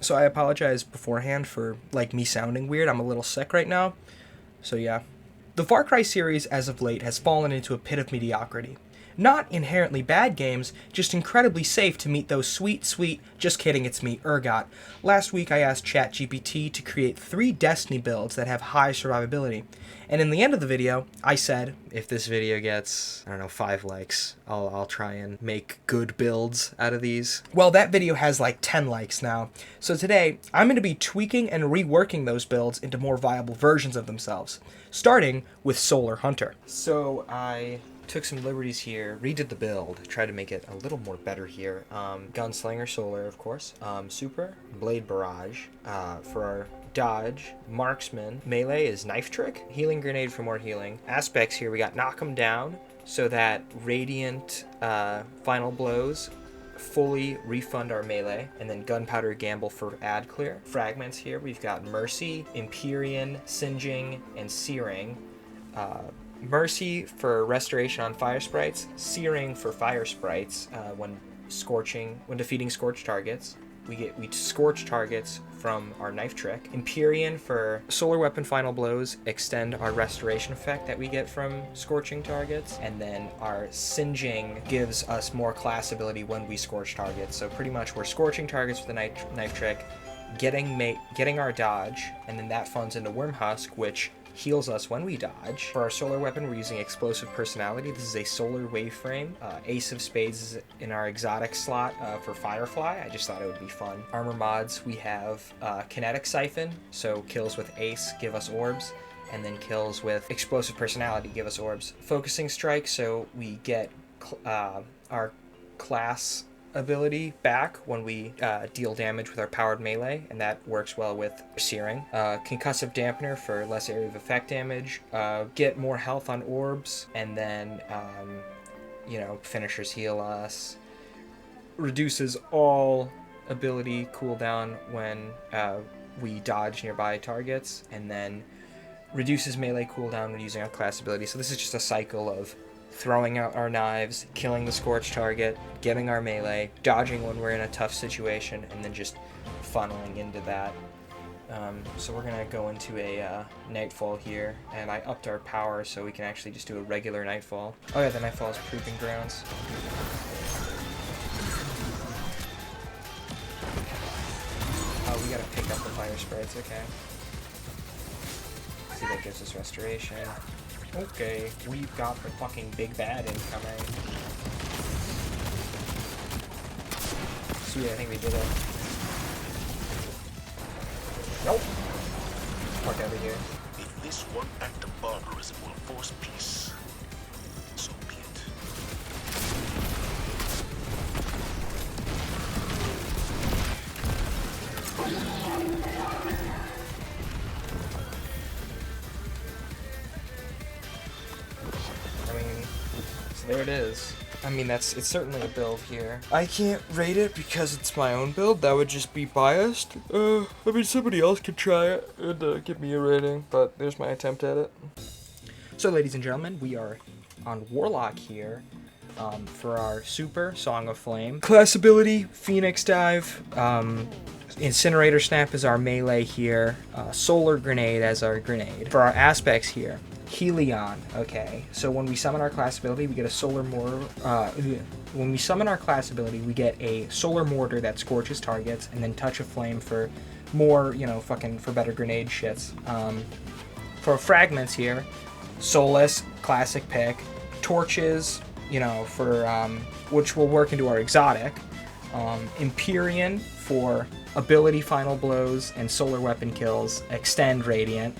So I apologize beforehand for, like, me sounding weird. I'm a little sick right now. So yeah. The Far Cry series, as of late, has fallen into a pit of mediocrity. Not inherently bad games, just incredibly safe to meet those sweet, just kidding, it's me, Urgot. Last week I asked ChatGPT to create 3 Destiny builds that have high survivability. And in the end of the video, I said, if this video gets, 5 likes, I'll try and make good builds out of these. Well, that video has like 10 likes now. So today, I'm going to be tweaking and reworking those builds into more viable versions of themselves, starting with Solar Hunter. So I took some liberties here, redid the build, tried to make it a little more better here. Gunslinger Solar, of course. Super, Blade Barrage. For our dodge, Marksman. Melee is Knife Trick. Healing Grenade for more healing. Aspects here, we got Knock 'em Down, so that Radiant Final Blows fully refund our melee, and then Gunpowder Gamble for ad clear. Fragments here, we've got Mercy, Empyrean, Singeing, and Searing. Mercy for restoration on fire sprites, Searing for fire sprites when defeating scorched targets. We scorch targets from our Knife Trick. Empyrean for solar weapon final blows, extend our restoration effect that we get from scorching targets, and then our Singeing gives us more class ability when we scorch targets. So pretty much we're scorching targets with the Knife Trick, getting our dodge, and then that funds into Wormhusk, which heals us when we dodge. For our solar weapon, we're using Explosive Personality. This is a solar wave frame. Ace of Spades is in our exotic slot for Firefly. I just thought it would be fun. Armor mods, we have Kinetic Siphon, so kills with Ace give us orbs, and then kills with Explosive Personality give us orbs. Focusing Strike, so we get our class ability back when we deal damage with our powered melee, and that works well with Searing. Concussive Dampener for less area of effect damage, get more health on orbs, and then finishers heal us. Reduces all ability cooldown when we dodge nearby targets, and then reduces melee cooldown when using our class ability. So this is just a cycle of throwing out our knives, killing the scorched target, getting our melee, dodging when we're in a tough situation, and then just funneling into that. So we're gonna go into a Nightfall here, and I upped our power so we can actually just do a regular Nightfall. Oh yeah, the Nightfall is Proving Grounds. Oh, we gotta pick up the fire sprites, okay. See, that gives us restoration. Okay, we've got the fucking big bad incoming. Sweet, I think we did it. Nope. Fuck out of here. If this one act of barbarism will force peace, so be it. There it is. I mean, it's certainly a build here. I can't rate it because it's my own build. That would just be biased. Somebody else could try it and give me a rating, but there's my attempt at it. So, ladies and gentlemen, we are on Warlock here for our Super Song of Flame. Class ability, Phoenix Dive. Incinerator Snap is our melee here. Solar Grenade as our grenade. For our aspects here, Helion, okay. So when we summon our class ability, we get a solar mortar. When we summon our class ability, we get a solar mortar that scorches targets, and then Touch of Flame for more, for better grenade shits. For fragments here, Solace, classic pick. Torches, which will work into our exotic. Empyrean for ability final blows and solar weapon kills. Extend Radiant.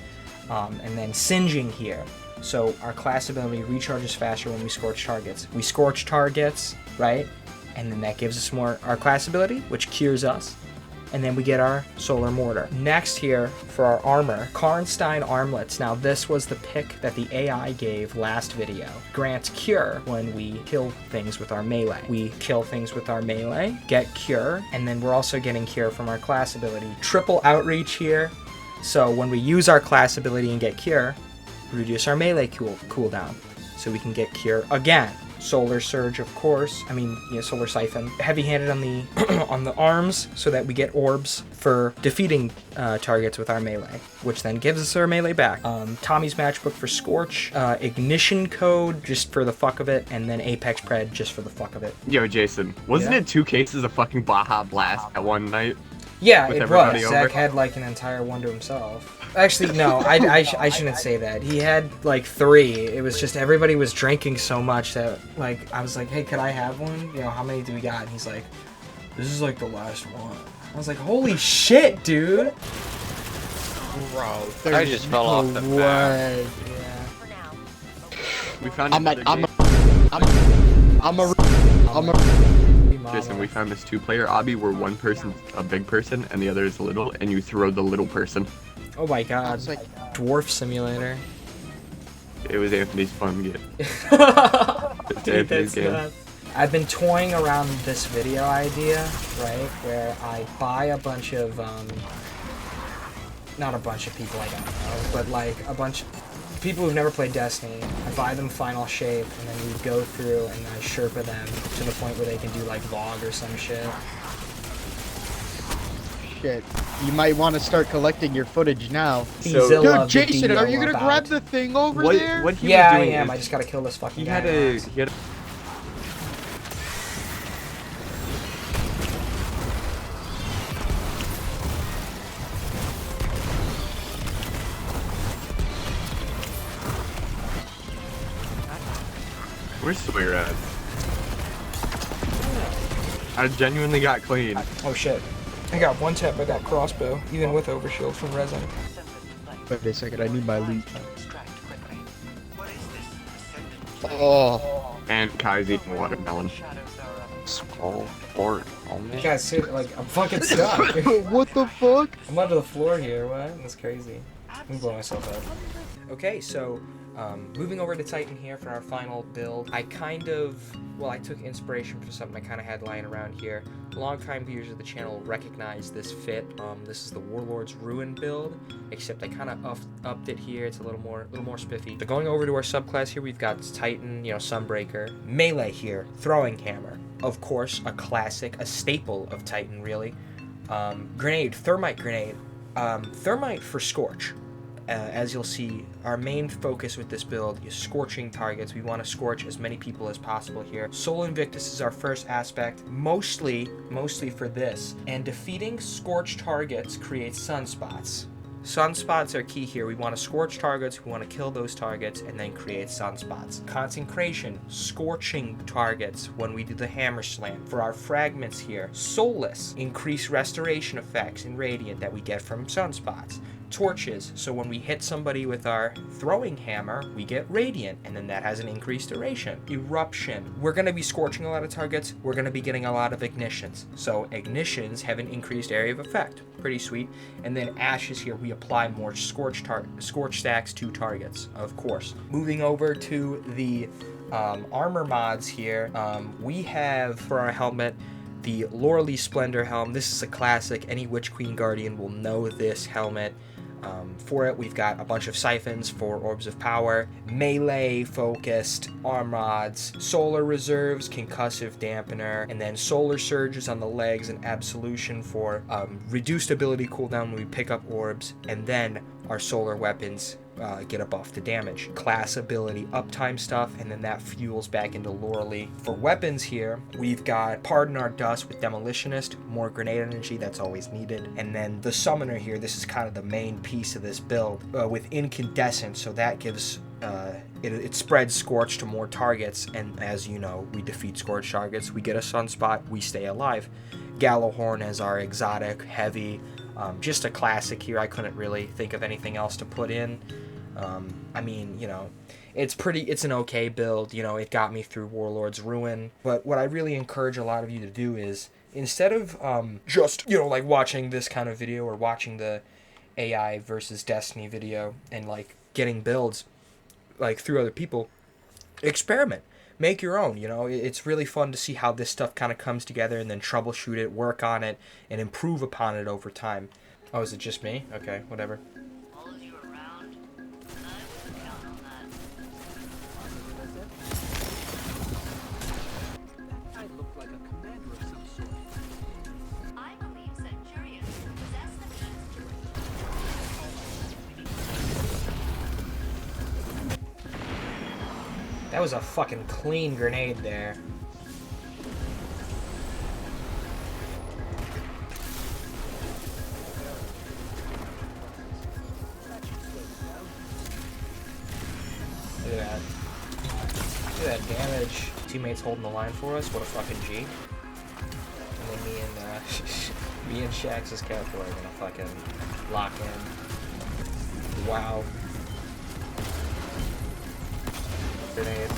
And then Singeing here. So our class ability recharges faster when we scorch targets. We scorch targets, right? And then that gives us more our class ability, which cures us. And then we get our solar mortar. Next here for our armor, Karnstein armlets. Now this was the pick that the AI gave last video. Grants cure when we kill things with our melee. We kill things with our melee, get cure, and then we're also getting cure from our class ability. Triple outreach here. So when we use our class ability and get cure, we reduce our melee cooldown. So we can get cure again. Solar Surge, of course. I mean, Solar Siphon. Heavy-handed on the on the arms, so that we get orbs for defeating targets with our melee, which then gives us our melee back. Tommy's Matchbook for Scorch. Ignition Code, just for the fuck of it, and then Apex Pred, just for the fuck of it. Yo, Jason, wasn't it 2 cases of fucking Baja Blast at one night? Yeah, it was. Over? Zach had like an entire one to himself. Actually, no, I shouldn't say that. He had like 3. It was just everybody was drinking so much that like I was like, hey, could I have one? How many do we got? And he's like, this is like the last one. I was like, holy shit, dude. Bro, I just fell off the map. Yeah. We found Jason, we found this 2-player obby where one person's a big person and the other is little, and you throw the little person. Oh my god. Like Dwarf Simulator. It was Anthony's fun game. It's Dude, Anthony's game. nuts. I've been toying around this video idea, right, where I buy a bunch of, not a bunch of people I don't know, but like a bunch of people who've never played Destiny. I buy them Final Shape, and then we go through and I Sherpa them to the point where they can do like Vlog or some shit. Shit. You might want to start collecting your footage now. So, dude, Jason, are you gonna grab the thing over there? What he yeah, was doing I am. is I just gotta kill this fucking he guy. had a Where's Sawyer at? I genuinely got clean. Oh shit. I got one tap by that crossbow, even with overshield from Resin. Wait a second, I need my loot. Oh. And Kai's eating watermelon. Scroll forward only. You guys see, like, I'm fucking stuck. What the fuck? I'm under the floor here, what? That's crazy. Let me blow myself up. Okay, so, moving over to Titan here for our final build. I took inspiration from something I kind of had lying around here. Long-time viewers of the channel recognize this fit. This is the Warlord's Ruin build, except I kind of upped it here. It's a little more spiffy. So going over to our subclass here, we've got Titan, Sunbreaker. Melee here, Throwing Hammer. Of course, a classic, a staple of Titan, really. Grenade, Thermite Grenade. Thermite for Scorch. As you'll see, our main focus with this build is scorching targets. We want to scorch as many people as possible here. Soul Invictus is our first aspect, mostly for this. And defeating scorched targets creates sunspots. Sunspots are key here. We want to scorch targets, we want to kill those targets, and then create sunspots. Consecration, scorching targets when we do the hammer slam. For our fragments here, Soulless, increase restoration effects in Radiant that we get from sunspots. Torches, so when we hit somebody with our throwing hammer, we get Radiant, and then that has an increased duration. Eruption, we're going to be scorching a lot of targets, we're going to be getting a lot of ignitions. So ignitions have an increased area of effect. Pretty sweet. And then Ashes here, we apply more scorch stacks to targets, of course. Moving over to the armor mods here, we have, for our helmet, the Lorelei Splendor helm. This is a classic. Any Witch Queen Guardian will know this helmet. For it, we've got a bunch of siphons for Orbs of Power, melee-focused arm mods, solar reserves, concussive dampener, and then solar surges on the legs and absolution for reduced ability cooldown when we pick up orbs, and then our solar weapons get a buff to damage. Class ability uptime stuff, and then that fuels back into Lorelei. For weapons here, we've got Pardon Our Dust with Demolitionist, more grenade energy, that's always needed. And then the Summoner here, this is kind of the main piece of this build, with Incandescent, so that gives it spreads Scorch to more targets, and as you know, we defeat Scorch targets, we get a sunspot, we stay alive. Gallowhorn as our exotic, heavy, just a classic here. I couldn't really think of anything else to put in. I mean, it's an okay build, it got me through Warlord's Ruin, but what I really encourage a lot of you to do is, instead of just, like watching this kind of video or watching the AI versus Destiny video and like getting builds like through other people, experiment. Make your own, it's really fun to see how this stuff kind of comes together and then troubleshoot it, work on it, and improve upon it over time. Oh, is it just me? Okay, whatever. That was a fucking clean grenade there. Look at that. Look at that damage. Teammates holding the line for us. What a fucking G. And then me and Shax's character are gonna fucking lock in. Wow. Grenade.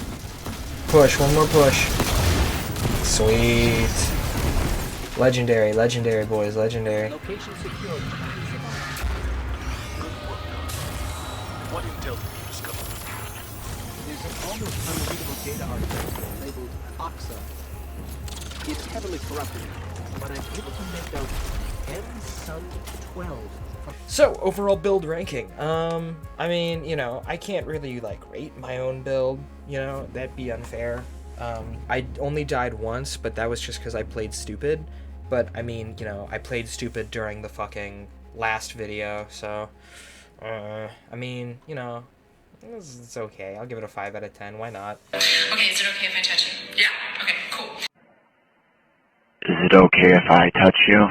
Push, one more push. Sweet. Legendary, legendary boys, legendary. Location secured. What intel did you discover? There's an almost unreadable data artifact labeled Oxa. It's heavily corrupted, but I'm able to make out M-Sun 12. So, overall build ranking. I mean, you know, I can't really, like, rate my own build, you know, that'd be unfair. I only died once, but that was just because I played stupid. But, I mean, you know, I played stupid during the fucking last video, so, I mean, you know, it's okay. I'll give it a 5 out of 10, why not? Okay, is it okay if I touch you? Yeah, okay, cool. Is it okay if I touch you?